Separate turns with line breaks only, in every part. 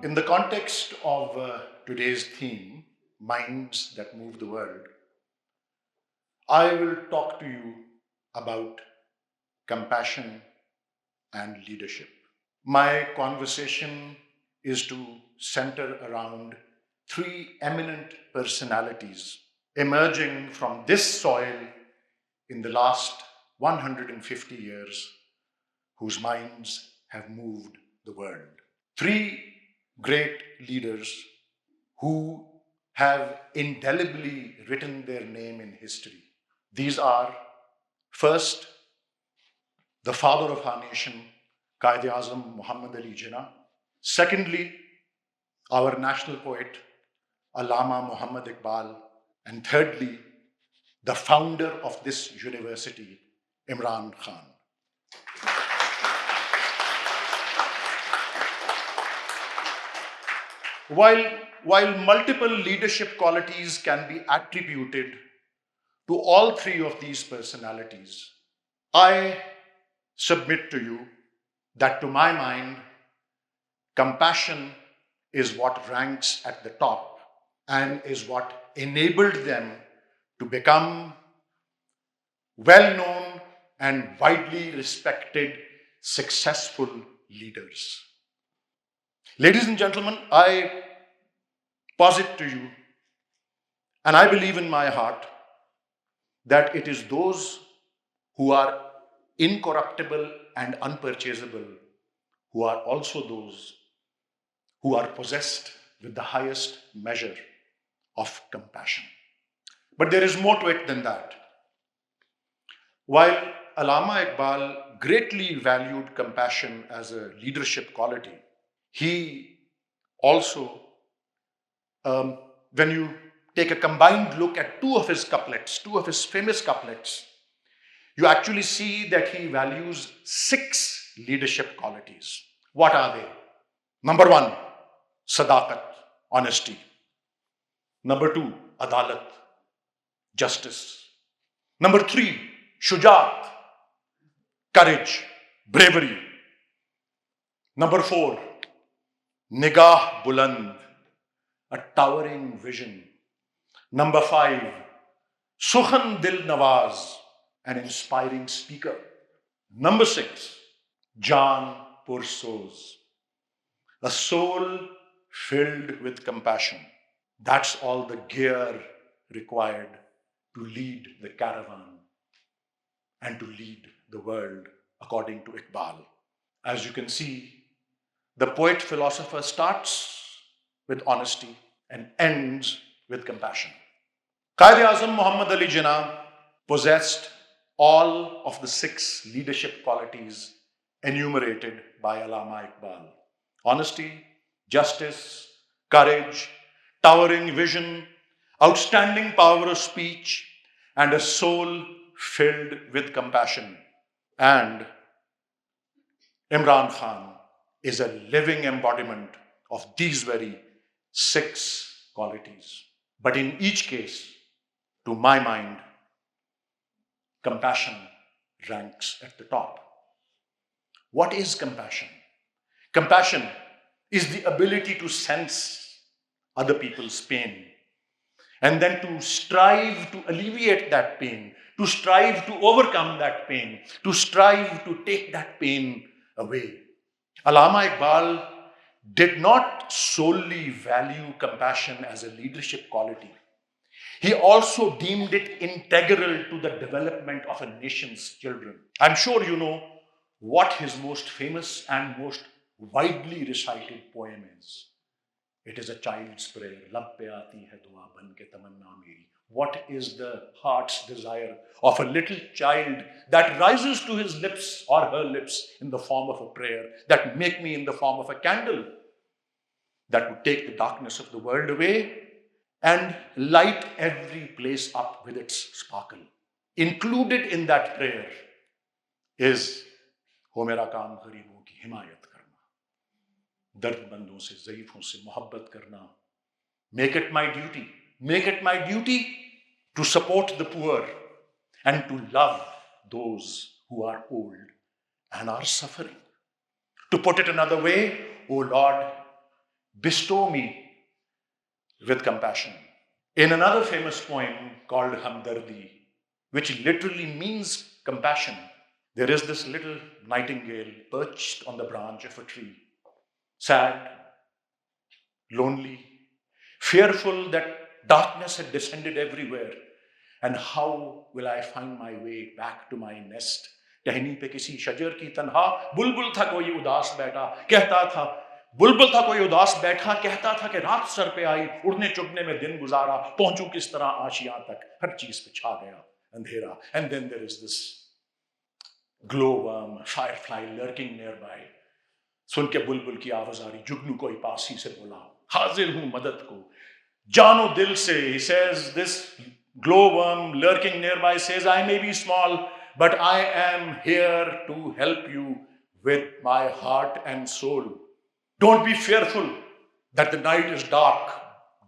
In the context of today's theme, Minds That Move the World, I will talk to you about compassion and leadership. My conversation is to center around three eminent personalities emerging from this soil in the last 150 years, whose minds have moved the world. Three great leaders who have indelibly written their name in history. These are, first, the father of our nation, Quaid-e-Azam Muhammad Ali Jinnah. Secondly, our national poet, Allama Muhammad Iqbal. And thirdly, the founder of this university, Imran Khan. While multiple leadership qualities can be attributed to all three of these personalities, I submit to you that, to my mind, compassion is what ranks at the top and is what enabled them to become well-known and widely respected, successful leaders. Ladies and gentlemen, I posit to you, and I believe in my heart, that it is those who are incorruptible and unpurchasable who are also those who are possessed with the highest measure of compassion. But there is more to it than that. While Allama Iqbal greatly valued compassion as a leadership quality, he also, when you take a combined look at two of his famous couplets, you actually see that he values 6 leadership qualities. What are they? Number 1, sadaqat, honesty. Number 2, adalat, justice. Number 3, shujaat, courage, bravery. Number 4, nigah buland, a towering vision. Number 5, sukhan dil nawaz, an inspiring speaker. Number 6, jaan pursoz, a soul filled with compassion. That's all the gear required to lead the caravan and to lead the world, according to Iqbal. As you can see, the poet-philosopher starts with honesty and ends with compassion. Quaid-e-Azam Muhammad Ali Jinnah possessed all of the 6 leadership qualities enumerated by Allama Iqbal: honesty, justice, courage, towering vision, outstanding power of speech, and a soul filled with compassion. And Imran Khan is a living embodiment of these very 6 qualities. But in each case, to my mind, compassion ranks at the top. What is compassion? Compassion is the ability to sense other people's pain and then to strive to alleviate that pain, to strive to overcome that pain, to strive to take that pain away. Allama Iqbal did not solely value compassion as a leadership quality. He also deemed it integral to the development of a nation's children. I'm sure you know what his most famous and most widely recited poem is. It is a child's prayer. Lab pe aati hai dua ban ke tamanna meri. What is the heart's desire of a little child that rises to his lips or her lips in the form of a prayer, that make me in the form of a candle, that would take the darkness of the world away and light every place up with its sparkle. Included in that prayer is, ho mera kaam gharibon ki himayat karna, dardmandon se, zaifon se mohabbat karna. Make it my duty to support the poor and to love those who are old and are suffering. To put it another way, O Lord, bestow me with compassion. In another famous poem called Hamdardi, which literally means compassion, there is this little nightingale perched on the branch of a tree, sad, lonely, fearful that darkness had descended everywhere. And how will I find my way back to my nest? टहनी पे किसी शजर की तन्हा बुलबुल था कोई उदास बैठा कहता था बुलबुल था कोई उदास बैठा कहता था कि रात सर पे आई उड़ने चुगने में दिन गुजारा पहुंचूं किस तरह आशियां तक हर चीज पे छा गया अंधेरा. And then there is this glowworm, firefly lurking nearby. सुन के बुलबुल की आवाज आ रही जुगनू कोई पास ही से बोला हाजिर हूं मदद को जानो दिल से. He says, this glowworm lurking nearby says, I may be small, but I am here to help you with my heart and soul. Don't be fearful that the night is dark.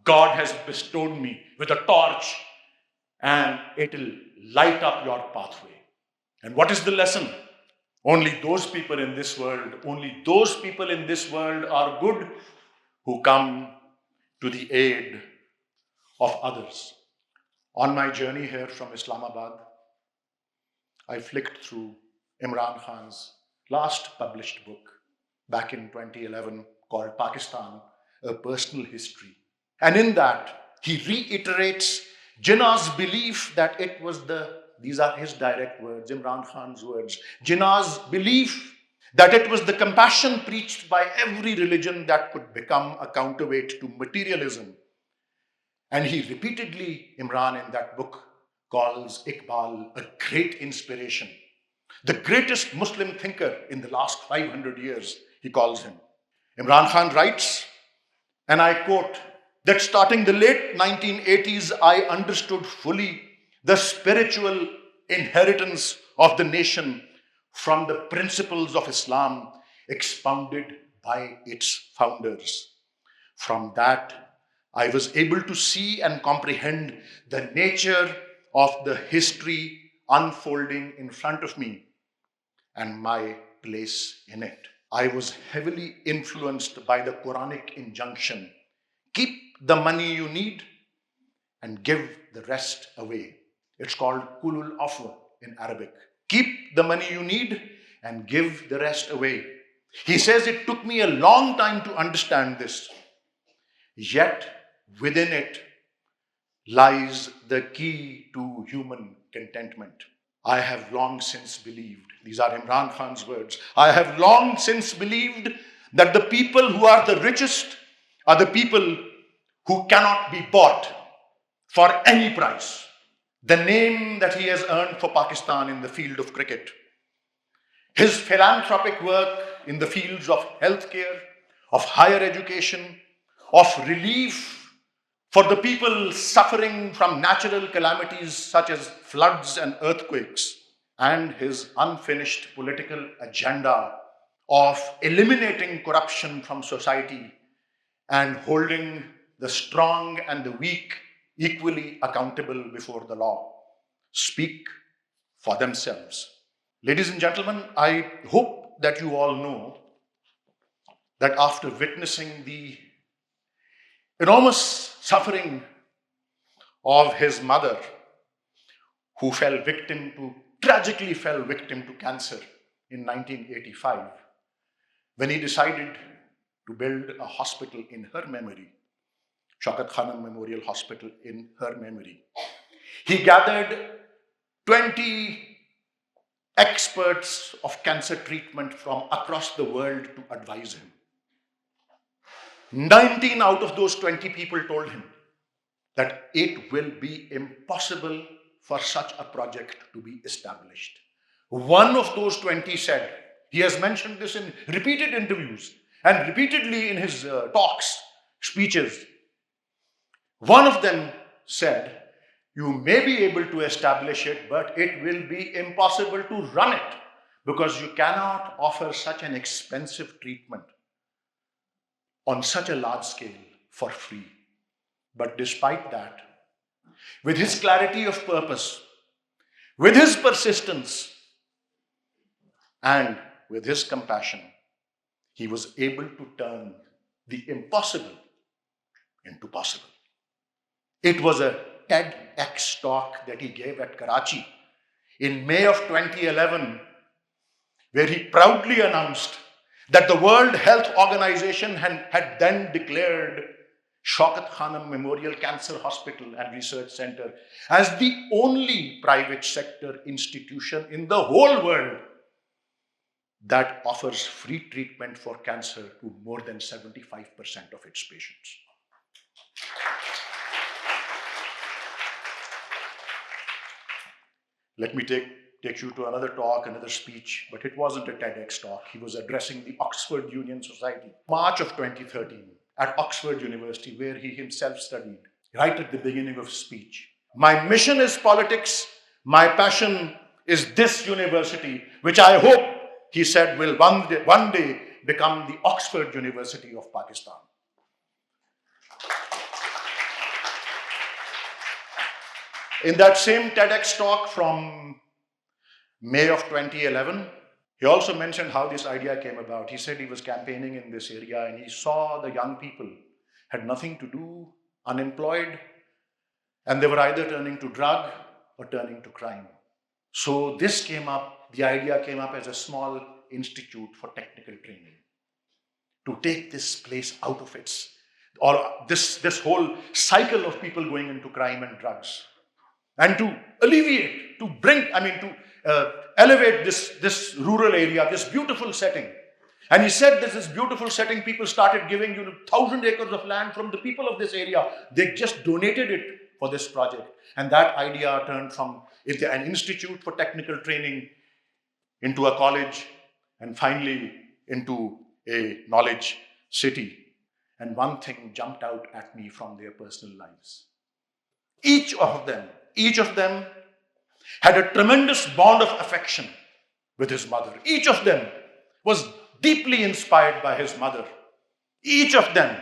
God has bestowed me with a torch and it will light up your pathway. And what is the lesson? Only those people in this world are good who come to the aid of others. On my journey here from Islamabad, I flicked through Imran Khan's last published book back in 2011 called Pakistan, A Personal History. And in that, he reiterates Jinnah's belief that it was these are his direct words, Imran Khan's words, Jinnah's belief that it was the compassion preached by every religion that could become a counterweight to materialism. And he repeatedly, Imran in that book, calls Iqbal a great inspiration. The greatest Muslim thinker in the last 500 years, he calls him. Imran Khan writes, and I quote, that starting the late 1980s, I understood fully the spiritual inheritance of the nation from the principles of Islam expounded by its founders. From that, I was able to see and comprehend the nature of the history unfolding in front of me and my place in it. I was heavily influenced by the Quranic injunction, keep the money you need and give the rest away. It's called kulul afwa in Arabic. Keep the money you need and give the rest away. He says it took me a long time to understand this. Yet within it lies the key to human contentment. I have long since believed, these are Imran Khan's words, I have long since believed that the people who are the richest are the people who cannot be bought for any price. The name that he has earned for Pakistan in the field of cricket, his philanthropic work in the fields of healthcare, of higher education, of relief for the people suffering from natural calamities such as floods and earthquakes, and his unfinished political agenda of eliminating corruption from society and holding the strong and the weak equally accountable before the law, speak for themselves. Ladies and gentlemen, I hope that you all know that after witnessing the enormous suffering of his mother, who tragically fell victim to cancer in 1985, when he decided to build a hospital in her memory, Shaukat Khanum Memorial Hospital in her memory. He gathered 20 experts of cancer treatment from across the world to advise him. 19 out of those 20 people told him that it will be impossible for such a project to be established. One of those 20 said, he has mentioned this in repeated interviews and repeatedly in his talks, speeches. One of them said, you may be able to establish it, but it will be impossible to run it because you cannot offer such an expensive treatment on such a large scale for free. But despite that, with his clarity of purpose, with his persistence, and with his compassion, he was able to turn the impossible into possible. It was a TEDx talk that he gave at Karachi in May of 2011, where he proudly announced that the World Health Organization had then declared Shaukat Khanum Memorial Cancer Hospital and Research Center as the only private sector institution in the whole world that offers free treatment for cancer to more than 75% of its patients. Let me take you to another talk, another speech, but it wasn't a TEDx talk. He was addressing the Oxford Union Society, March of 2013, at Oxford University, where he himself studied, right at the beginning of his speech. My mission is politics. My passion is this university, which I hope, he said, will one day become the Oxford University of Pakistan. In that same TEDx talk from May of 2011, he also mentioned how this idea came about. He said he was campaigning in this area and he saw the young people had nothing to do, unemployed, and they were either turning to drug or turning to crime. So this came up, the idea came up as a small institute for technical training to take this place out of its, or this whole cycle of people going into crime and drugs, and to alleviate, to bring, to elevate this rural area, this beautiful setting. And he said this beautiful setting, people started giving 1,000 acres of land from the people of this area. They just donated it for this project. And that idea turned from an institute for technical training into a college, and finally into a knowledge city. And one thing jumped out at me from their personal lives. Each of them had a tremendous bond of affection with his mother. Each of them was deeply inspired by his mother. Each of them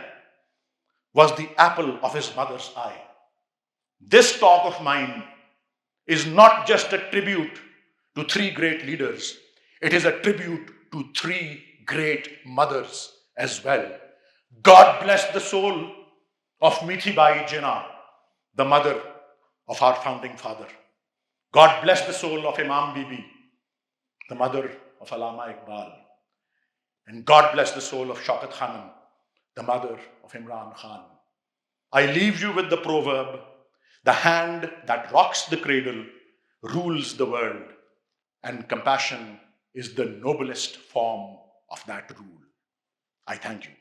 was the apple of his mother's eye. This talk of mine is not just a tribute to three great leaders. It is a tribute to three great mothers as well. God bless the soul of Mithibai Jinnah, the mother of our founding father. God bless the soul of Imam Bibi, the mother of Allama Iqbal. And God bless the soul of Shaukat Khanum, the mother of Imran Khan. I leave you with the proverb, the hand that rocks the cradle rules the world, and compassion is the noblest form of that rule. I thank you.